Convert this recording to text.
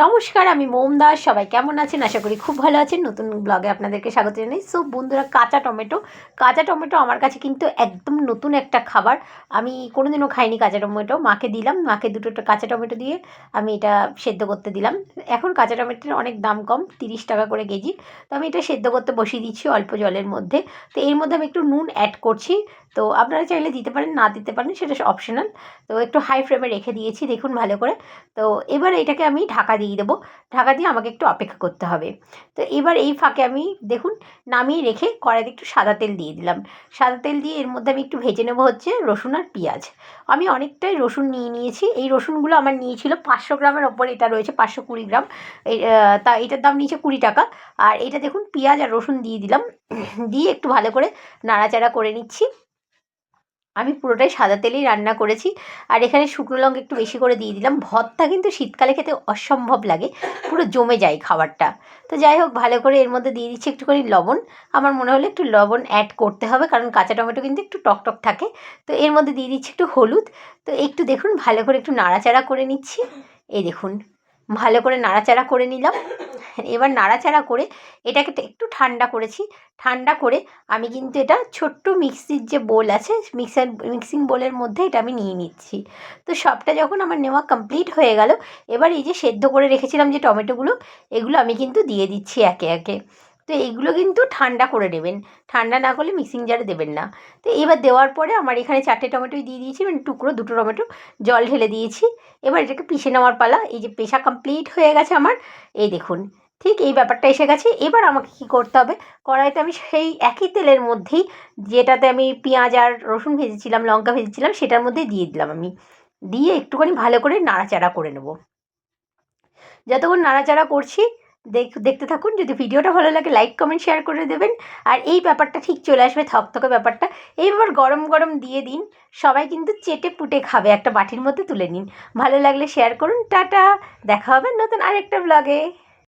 নমস্কার, আমি মোম দাস। সবাই কেমন আছেন? আশা করি খুব ভালো আছেন। নতুন ব্লগে আপনাদেরকে স্বাগত জানাই। সো বন্ধুরা, কাঁচা টমেটো আমার কাছে কিন্তু একদম নতুন একটা খাবার। আমি কোনোদিনও খাইনি কাঁচা টমেটো। মাকে দিলাম, মাকে দুটো কাঁচা টমেটো দিয়ে আমি এটা সেদ্ধ করতে দিলাম। এখন কাঁচা টমেটোর অনেক দাম কম, 30 টাকা করে কেজি। তো আমি এটা সেদ্ধ করতে বসিয়ে দিচ্ছি অল্প জলের মধ্যে। তো এর মধ্যে আমি একটু নুন অ্যাড করছি। তো আপনারা চাইলে দিতে পারেন, না দিতে পারেন, সেটা অপশনাল। তো একটু হাই ফ্লেমে রেখে দিয়েছি, দেখুন ভালো করে। তো এবার এটাকে আমি ঢাকা দিয়ে দেবো। ঢাকা দিয়ে আমাকে একটু অপেক্ষা করতে হবে। তো এবার এই ফাঁকে আমি দেখুন নামিয়ে রেখে কড়াইতে একটু সাদা তেল দিয়ে দিলাম। সাদা তেল দিয়ে এর মধ্যে আমি একটু ভেজে নেবো হচ্ছে রসুন আর পেঁয়াজ। আমি অনেকটাই রসুন নিয়েছি। এই রসুনগুলো আমার নিয়েছিল 500 গ্রামের ওপর। এটা রয়েছে 520 গ্রাম। এই তা এটার দাম নিয়েছে 20 টাকা। আর এটা দেখুন পেঁয়াজ আর রসুন দিয়ে দিলাম। দিয়ে একটু ভালো করে নাড়াচাড়া করে নিচ্ছি। আমি পুরোটাই সাদা তেলেই রান্না করেছি। আর এখানে শুকনো লঙ্কা একটু বেশি করে দিয়ে দিলাম। ভর্তা কিন্তু শীতকালে খেতে অসম্ভব লাগে, পুরো জমে যায় খাবারটা। তো যাই হোক, ভালো করে এর মধ্যে দিয়ে দিচ্ছি একটুখানি লবণ। আমার মনে হলো একটু লবণ অ্যাড করতে হবে, কারণ কাঁচা টমেটো কিন্তু একটু টক থাকে। তো এর মধ্যে দিয়ে দিচ্ছি একটু হলুদ। তো একটু দেখুন ভালো করে একটু নাড়াচাড়া করে নিচ্ছি। এই দেখুন ভালো করে নাড়াচাড়া করে নিলাম। এবার নাড়াচাড়া করে এটাকে একটু ঠান্ডা করেছি। ঠান্ডা করে আমি কিন্তু এটা ছোট্ট মিক্সির যে বোল আছে, মিক্সিং বোলের মধ্যে এটা আমি নিয়ে নিচ্ছি। তো সবটা যখন আমার নেওয়া কমপ্লিট হয়ে গেল, এবার এই যে সেদ্ধ করে রেখেছিলাম যে টমেটোগুলো, এগুলো আমি কিন্তু দিয়ে দিচ্ছি একে একে। তো এইগুলো কিন্তু ঠান্ডা করে নেবেন, ঠান্ডা না করলে মিক্সিং জারে দেবেন না। তো এবার দেওয়ার পরে আমার এখানে 4টে টমেটোই দিয়ে দিয়েছি, মানে টুকরো 2টো টমেটো জল ঢেলে দিয়েছি। এবার এটাকে পিষে নেওয়ার পালা। এই যে পেষা কমপ্লিট হয়ে গেছে আমার, এই দেখুন ঠিক এই ব্যাপারটা এসে গেছে। এবার আমাকে কী করতে হবে, কড়াইতে আমি সেই একই তেলের মধ্যেই, যেটাতে আমি পেঁয়াজ আর রসুন ভেজেছিলাম, লঙ্কা ভেজেছিলাম, সেটার মধ্যেই দিয়ে দিলাম আমি। দিয়ে একটুখানি ভালো করে নাড়াচাড়া করে নেব। যতক্ষণ নাড়াচাড়া করছি দেখতে থাকুন। যদি ভিডিওটা ভালো লাগে লাইক কমেন্ট শেয়ার করে দেবেন। আর এই ব্যাপারটা ঠিক চলে আসবে, থকথকে ব্যাপারটা। এইবার গরম গরম দিয়ে দিন। সবাই কিন্তু চেটে পুটে খাবে। একটা বাটির মধ্যে তুলে নিন। ভালো লাগলে শেয়ার করুন। টাটা, দেখা হবে নতুন আরেকটা ব্লগে।